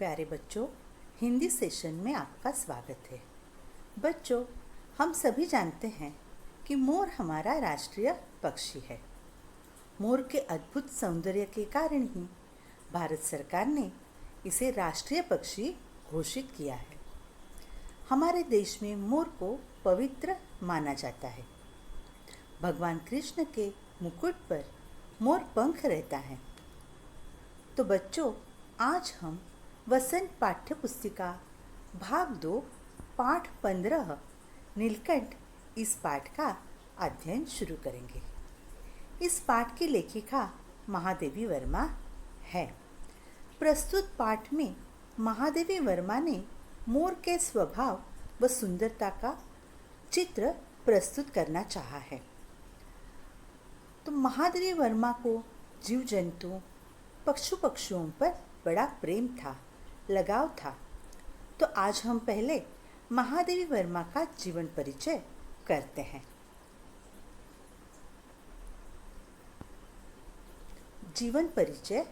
प्यारे बच्चों, हिंदी सेशन में आपका स्वागत है। बच्चों, हम सभी जानते हैं कि मोर हमारा राष्ट्रीय पक्षी है। मोर के अद्भुत सौंदर्य के कारण ही भारत सरकार ने इसे राष्ट्रीय पक्षी घोषित किया है। हमारे देश में मोर को पवित्र माना जाता है। भगवान कृष्ण के मुकुट पर मोर पंख रहता है। तो बच्चों, आज हम वसंत पाठ्य पुस्तिका भाग 2 पाठ 15 नीलकंठ इस पाठ का अध्ययन शुरू करेंगे। इस पाठ की लेखिका महादेवी वर्मा है। प्रस्तुत पाठ में महादेवी वर्मा ने मोर के स्वभाव व सुंदरता का चित्र प्रस्तुत करना चाहा है। तो महादेवी वर्मा को जीव जंतु पशु पक्षियों पर बड़ा प्रेम था, लगाव था। तो आज हम पहले महादेवी वर्मा का जीवन परिचय करते हैं। जीवन परिचय।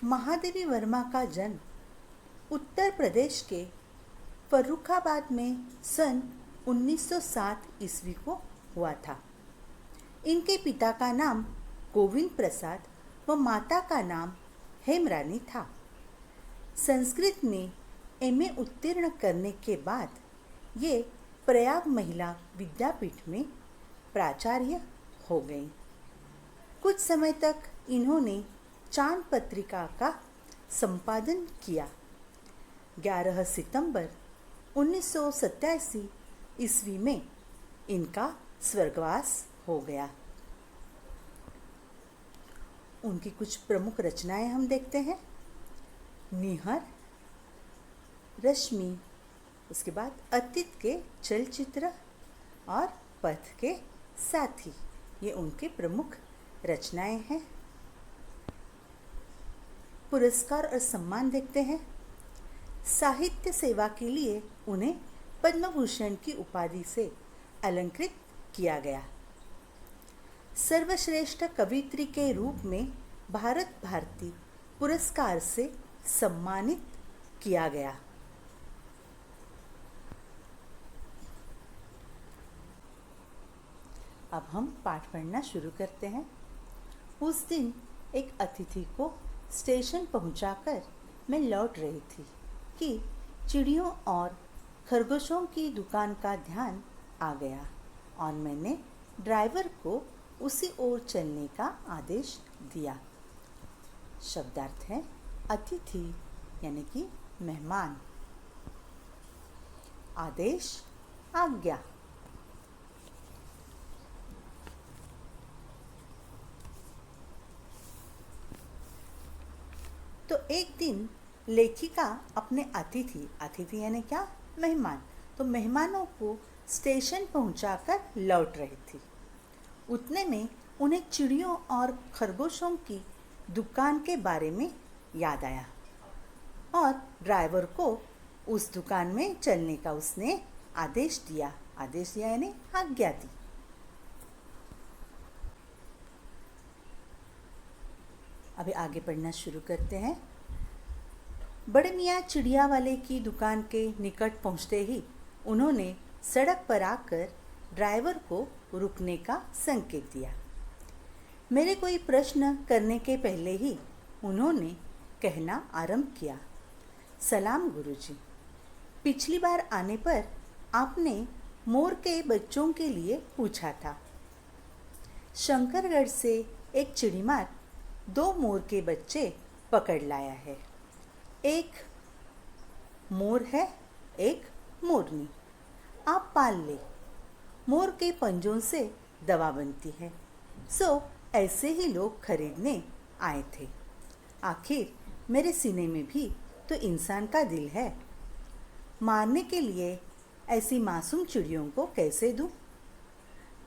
महादेवी वर्मा का जन्म उत्तर प्रदेश के फर्रुखाबाद में सन 1907 ईस्वी को हुआ था। इनके पिता का नाम गोविंद प्रसाद व माता का नाम हेमरानी था। संस्कृत में एमए उत्तीर्ण करने के बाद ये प्रयाग महिला विद्यापीठ में प्राचार्य हो गई। कुछ समय तक इन्होंने चांद पत्रिका का संपादन किया। 11 सितंबर 1987 ईस्वी में इनका स्वर्गवास हो गया। उनकी कुछ प्रमुख रचनाएं हम देखते हैं। निहर, रश्मि, उसके बाद अतीत के चलचित्र और पथ के साथी, ये उनके प्रमुख रचनाएं हैं। पुरस्कार और सम्मान देखते हैं। साहित्य सेवा के लिए उन्हें पद्म भूषण की उपाधि से अलंकृत किया गया। सर्वश्रेष्ठ कवियत्री के रूप में भारत भारती पुरस्कार से सम्मानित किया गया। अब हम पाठ पढ़ना शुरू करते हैं। उस दिन एक अतिथि को स्टेशन पहुंचाकर मैं लौट रही थी कि चिड़ियों और खरगोशों की दुकान का ध्यान आ गया और मैंने ड्राइवर को उसी ओर चलने का आदेश दिया। शब्दार्थ है अतिथि यानी कि मेहमान। आदेश, आज्ञा। तो एक दिन लेखिका अपने अतिथि यानी क्या, मेहमान, तो मेहमानों को स्टेशन पहुंचाकर लौट रही थी। उतने में उन्हें चिड़ियों और खरगोशों की दुकान के बारे में याद आया और ड्राइवर को उस दुकान में चलने का उसने आदेश दिया यानी आज्ञा दी। अभी आगे पढ़ना शुरू करते हैं। बड़े मियाँ चिड़िया वाले की दुकान के निकट पहुँचते ही उन्होंने सड़क पर आकर ड्राइवर को रुकने का संकेत दिया। मेरे कोई प्रश्न करने के पहले ही उन्होंने कहना आरंभ किया, सलाम गुरुजी, पिछली बार आने पर आपने मोर के बच्चों के लिए पूछा था। शंकरगढ़ से एक चिड़ीमार 2 मोर के बच्चे पकड़ लाया है। एक मोर है, एक मोरनी। आप पाल ले। मोर के पंजों से दवा बनती है, सो ऐसे ही लोग खरीदने आए थे। आखिर मेरे सीने में भी तो इंसान का दिल है। मारने के लिए ऐसी मासूम चिड़ियों को कैसे दूं?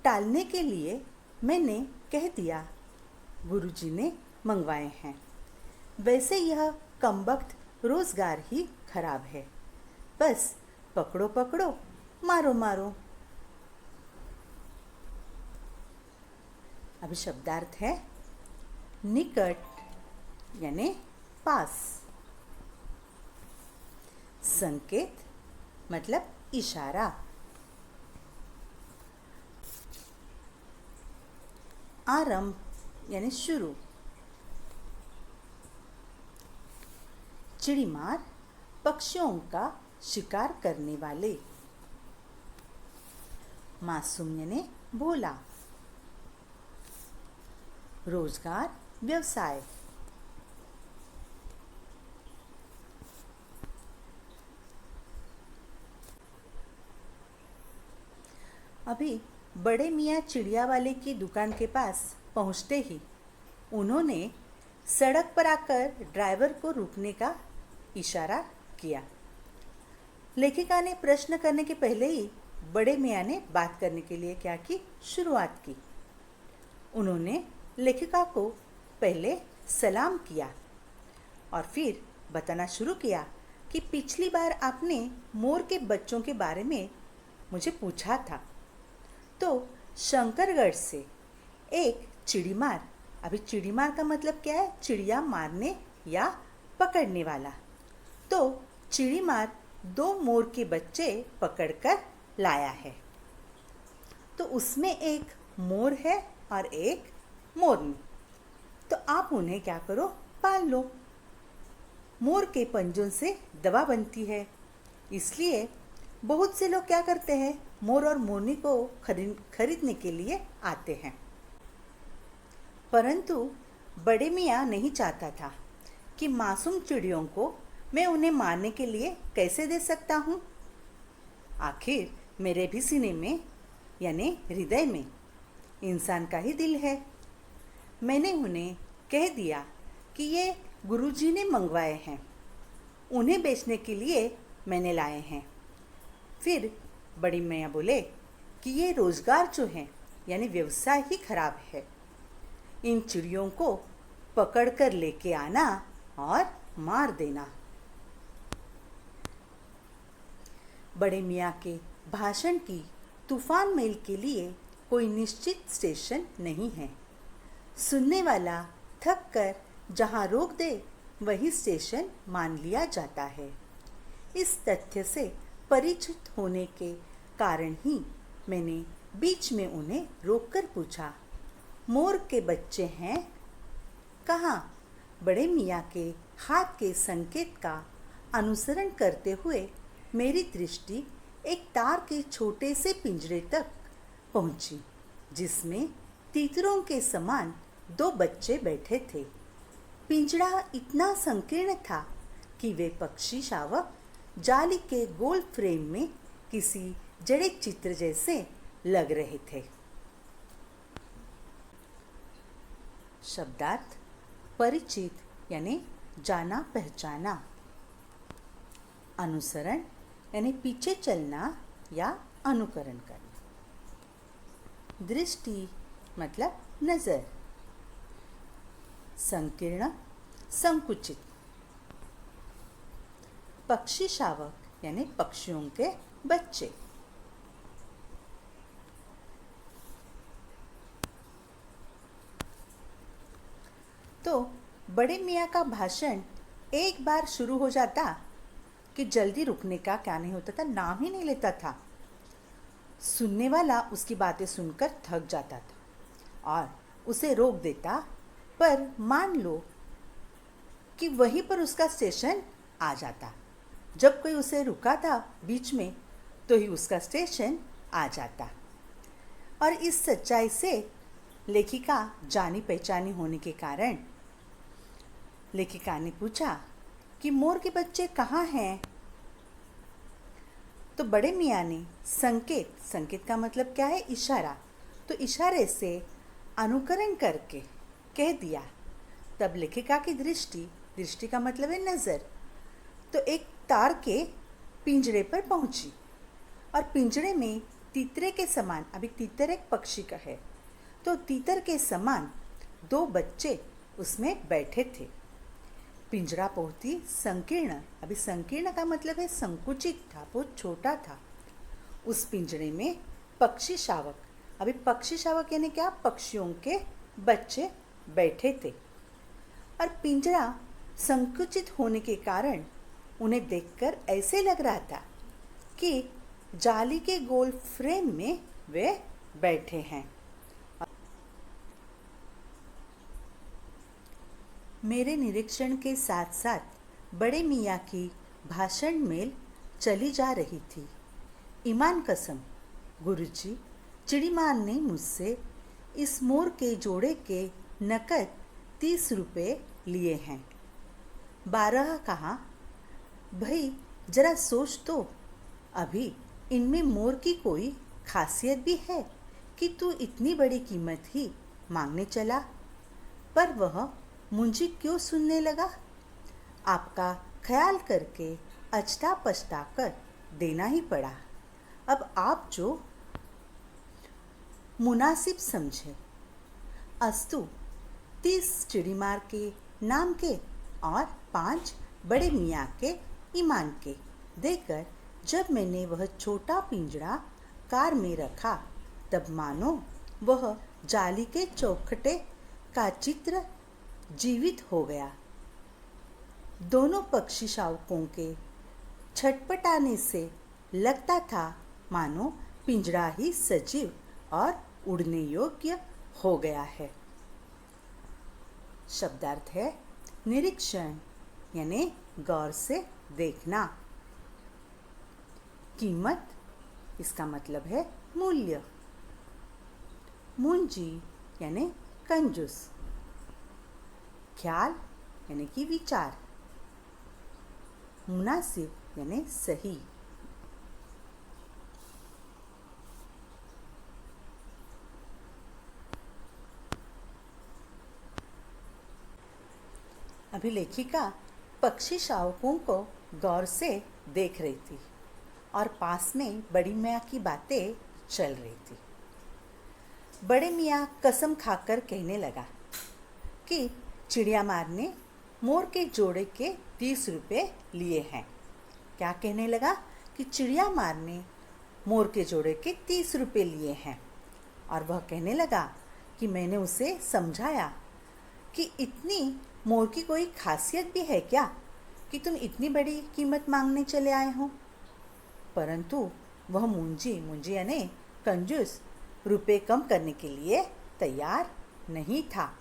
टालने के लिए मैंने कह दिया गुरुजी ने मंगवाए हैं। वैसे यह कमबख्त रोजगार ही खराब है। बस पकड़ो पकड़ो, मारो मारो। अभी शब्दार्थ है निकट यानी पास। संकेत मतलब इशारा। आरंभ यानी शुरू। चिड़ीमार पक्षियों का शिकार करने वाले। मासूम यानी भोला। रोजगार व्यवसाय। अभी बड़े मियाँ चिड़िया वाले की दुकान के पास पहुँचते ही उन्होंने सड़क पर आकर ड्राइवर को रुकने का इशारा किया। लेखिका ने प्रश्न करने के पहले ही बड़े मियाँ ने बात करने के लिए क्या की, शुरुआत की। उन्होंने लेखिका को पहले सलाम किया और फिर बताना शुरू किया कि पिछली बार आपने मोर के बच्चों के बारे में मुझे पूछा था, तो शंकरगढ़ से एक चिड़ीमार, अभी चिड़ीमार का मतलब क्या है, चिड़िया मारने या पकड़ने वाला, तो चिड़ीमार 2 मोर के बच्चे पकड़कर लाया है। तो उसमें एक मोर है और एक मोरनी, तो आप उन्हें क्या करो, पाल लो। मोर के पंजों से दवा बनती है, इसलिए बहुत से लोग क्या करते हैं, मोर और मोरनी को खरीदने के लिए आते हैं। परंतु बड़े मियाँ नहीं चाहता था कि मासूम चिड़ियों को मैं उन्हें मारने के लिए कैसे दे सकता हूँ। आखिर मेरे भी सीने में यानी हृदय में इंसान का ही दिल है। मैंने उन्हें कह दिया कि ये गुरुजी ने मंगवाए हैं, उन्हें बेचने के लिए मैंने लाए हैं। फिर बड़ी मियाँ बोले कि ये रोज़गार जो है यानी व्यवसाय ही खराब है, इन चिड़ियों को पकड़ कर लेके आना और मार देना। बड़े मियाँ के भाषण की तूफान मेल के लिए कोई निश्चित स्टेशन नहीं है। सुनने वाला थक कर जहाँ रोक दे वही स्टेशन मान लिया जाता है। इस तथ्य से परिचित होने के कारण ही मैंने बीच में उन्हें रोककर पूछा, मोर के बच्चे हैं कहाँ? बड़े मियाँ के हाथ के संकेत का अनुसरण करते हुए मेरी दृष्टि एक तार के छोटे से पिंजरे तक पहुंची, जिसमें तीतरों के समान 2 बच्चे बैठे थे। पिंजरा इतना संकीर्ण था कि वे पक्षी शावक जाली के गोल फ्रेम में किसी जड़े चित्र जैसे लग रहे थे। शब्दार्थ परिचित यानी जाना पहचाना। अनुसरण यानी पीछे चलना या अनुकरण करना। दृष्टि मतलब नज़र। संकीर्ण संकुचित। पक्षी शावक यानी पक्षियों के बच्चे। तो बड़े मियाँ का भाषण एक बार शुरू हो जाता कि जल्दी रुकने का क्या नहीं होता था, नाम ही नहीं लेता था। सुनने वाला उसकी बातें सुनकर थक जाता था और उसे रोक देता, पर मान लो कि वहीं पर उसका स्टेशन आ जाता। जब कोई उसे रुका था बीच में तो ही उसका स्टेशन आ जाता। और इस सच्चाई से लेखिका जानी पहचानी होने के कारण लेखिका ने पूछा कि मोर के बच्चे कहाँ हैं? तो बड़े मियाँ ने संकेत का मतलब क्या है, इशारा, तो इशारे से अनुकरण करके कह दिया। तब लेखिका की दृष्टि का मतलब है नज़र, तो एक तार के पिंजरे पर पहुंची और पिंजरे में तीतरे के समान, अभी तीतर एक पक्षी का है, तो तीतर के समान 2 बच्चे उसमें बैठे थे। पिंजरा बहुत ही संकीर्ण, अभी संकीर्ण का मतलब है संकुचित था, बहुत छोटा था। उस पिंजरे में पक्षी शावक, अभी पक्षी शावक यानी क्या, पक्षियों के बच्चे बैठे थे और पिंजरा संकुचित होने के कारण उन्हें देखकर ऐसे लग रहा था कि जाली के गोल फ्रेम में वे बैठे हैं। मेरे निरीक्षण के साथ साथ बड़े मियाँ की भाषण मेल चली जा रही थी। ईमान कसम गुरुजी, चिड़ीमार ने मुझसे इस मोर के जोड़े के नकद 30 रुपये लिए हैं। 12 कहा, भाई जरा सोच तो, अभी इनमें मोर की कोई खासियत भी है कि तू इतनी बड़ी कीमत ही मांगने चला। पर वह मुंजी क्यों सुनने लगा? आपका ख्याल करके अचता पछता कर देना ही पड़ा। अब आप जो मुनासिब समझे। अस्तु 30 चिड़ीमार के नाम के और 5 बड़े मियाँ के ईमान के देकर जब मैंने वह छोटा पिंजड़ा कार में रखा, तब मानो वह जाली के चौखटे का चित्र जीवित हो गया। दोनों पक्षी शावकों के छटपटाने से लगता था मानो पिंजड़ा ही सजीव और उड़ने योग्य हो गया है। शब्दार्थ है निरीक्षण यानी गौर से देखना। कीमत, इसका मतलब है मूल्य। मुंजी यानी कंजूस। ख्याल यानी कि विचार। मुनासिब यानी सही। अभी लेखिका पक्षी शावकों को गौर से देख रही थी और पास में बड़ी मियाँ की बातें चल रही थी। बड़े मियाँ कसम खाकर कहने लगा कि चिड़ियामार ने मोर के जोड़े के 30 रुपये लिए हैं। क्या कहने लगा? कि चिड़ियामार ने मोर के जोड़े के 30 रुपये लिए हैं। और वह कहने लगा कि मैंने उसे समझाया कि इतनी मोर की कोई खासियत भी है क्या कि तुम इतनी बड़ी कीमत मांगने चले आए हो। परंतु वह मुंजी यानी कंजूस रुपए कम करने के लिए तैयार नहीं था।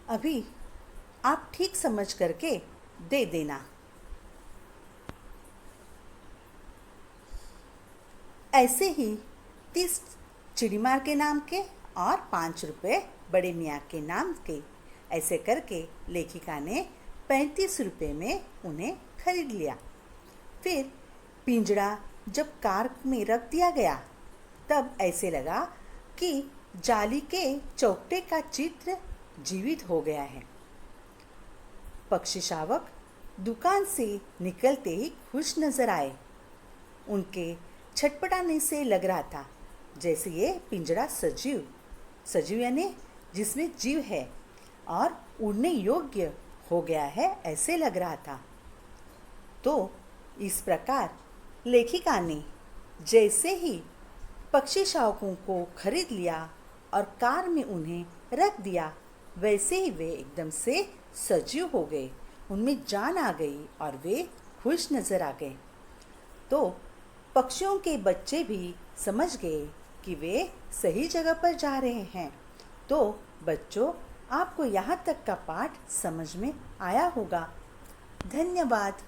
अभी आप ठीक समझ करके दे देना। ऐसे ही 30 चिड़ीमार के नाम के और 5 रुपये बड़े मियाँ के नाम के, ऐसे करके लेखिका ने 35 रुपये में उन्हें खरीद लिया। फिर पिंजड़ा जब कार में रख दिया गया, तब ऐसे लगा कि जाली के चौखटे का चित्र जीवित हो गया है। पक्षी शावक दुकान से निकलते ही खुश नजर आए। उनके छटपटाने से लग रहा था जैसे ये पिंजड़ा सजीव यानी जिसमें जीव है और उड़ने योग्य हो गया है, ऐसे लग रहा था। तो इस प्रकार लेखिका ने जैसे ही पक्षी शावकों को खरीद लिया और कार में उन्हें रख दिया, वैसे ही वे एकदम से सजीव हो गए, उनमें जान आ गई और वे खुश नजर आ गए। तो पक्षियों के बच्चे भी समझ गए कि वे सही जगह पर जा रहे हैं। तो बच्चों, आपको यहाँ तक का पाठ समझ में आया होगा। धन्यवाद।